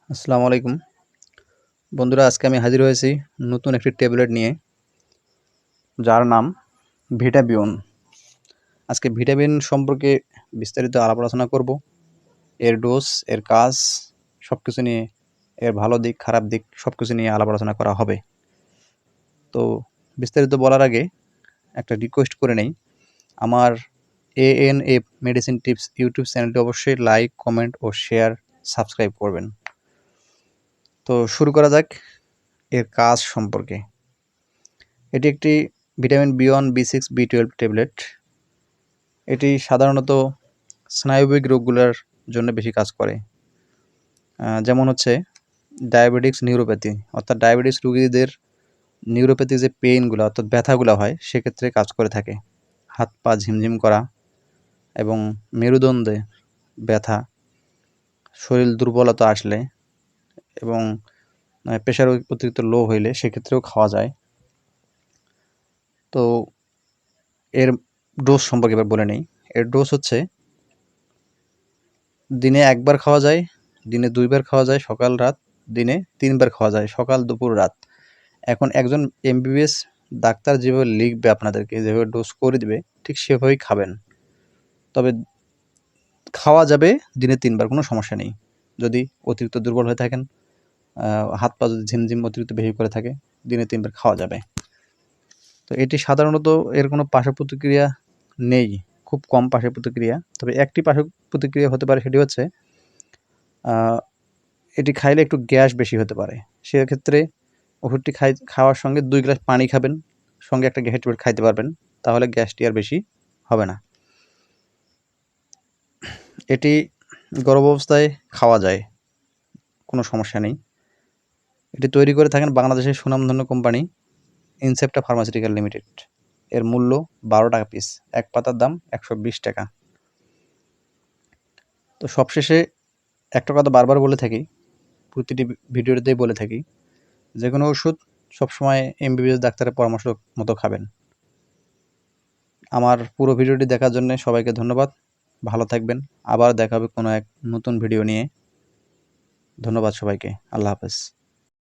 আসসালামু আলাইকুম বন্ধুরা, আজকে আমি হাজির হয়েছি নতুন একটি ট্যাবলেট নিয়ে, যার নাম ভিটাবিউন। আজকে ভিটামিন সম্পর্কে বিস্তারিত আলাপ আলোচনা করব। এর ডোজ, এর কাজ, সব কিছু নিয়ে, এর ভালো দিক খারাপ দিক সব কিছু নিয়ে আলাপ আলোচনা করা হবে। তো বিস্তারিত বলার আগে একটা রিকোয়েস্ট করে নেই, আমার ANA মেডিসিন টিপস ইউটিউব চ্যানেলটি অবশ্যই লাইক, কমেন্ট ও শেয়ার, সাবস্ক্রাইব করবেন। তো শুরু করা যাক এর কাজ সম্পর্কে। এটি একটি vitamin B1, B6, B12 tablet. এটি সাধারণত স্নায়বিক রোগগুলোর জন্য বেশি কাজ করে, যেমন হচ্ছে ডায়াবেটিক্স, নিউরোপ্যাথি, অর্থাৎ ডায়াবেটিস রোগীদের নিউরোপ্যাথি যে পেইনগুলো অর্থাৎ ব্যথাগুলো হয় সেক্ষেত্রে কাজ করে থাকে। হাত পা ঝিমঝিম করা এবং মেরুদণ্ডে ব্যথা, শরীর দুর্বলতা আসলে এবং প্রেশার অতিরিক্ত লো হইলে সেক্ষেত্রেও খাওয়া যায়। তো এর ডোজ সম্পর্কে এবার বলে নেই। এর ডোজ হচ্ছে দিনে 1 বার খাওয়া যায়, দিনে 2 বার খাওয়া যায়, সকাল রাত, দিনে 3 বার খাওয়া যায়, সকাল দুপুর রাত। এখন একজন MBBS ডাক্তার যেভাবে লিখবে আপনাদেরকে, যেভাবে ডোজ করে দিবে ঠিক সেভাবেই খাবেন। তবে খাওয়া যাবে দিনে 3 বার, কোনো সমস্যা নেই। যদি অতিরিক্ত দুর্বল হয়ে থাকেন, হাত পা যদি ঝিমঝিম অতিরিক্ত বেশি করে থাকে, দিনে 3 বার খাওয়া যাবে। তো এটি সাধারণত এর কোনো পার্শ্ব প্রতিক্রিয়া নেই, খুব কম পার্শ্ব প্রতিক্রিয়া। তবে একটি পার্শ্ব প্রতিক্রিয়া হতে পারে, সেটি হচ্ছে এটি খাইলে একটু গ্যাস বেশি হতে পারে। সেক্ষেত্রে ওষুধটি খাওয়ার সঙ্গে 2 গ্লাস পানি খাবেন, সঙ্গে একটা গ্যাসের ট্যাবলেট খাইতে পারবেন, তাহলে গ্যাসটি আর বেশি হবে না। এটি গর্ভ অবস্থায় খাওয়া যায়, কোনো সমস্যা নেই। এটি তৈরি করে থাকেন বাংলাদেশের সুনামধন্য কোম্পানি ইনসেপ্টা ফার্মাসিউটিক্যাল লিমিটেড। এর মূল্য 12 টাকা পিস, এক পাতার দাম 120 টাকা। তো সবশেষে একটা কথা বারবার বলে থাকি, প্রতিটি ভিডিওতেই বলে থাকি, যে কোনো ওষুধ সবসময় MBBS ডাক্তারের পরামর্শ মতো খাবেন। আমার পুরো ভিডিওটি দেখার জন্য সবাইকে ধন্যবাদ। ভালো থাকবেন। আবার দেখা হবে কোনো এক নতুন ভিডিও নিয়ে। ধন্যবাদ সবাইকে। আল্লাহ হাফেজ।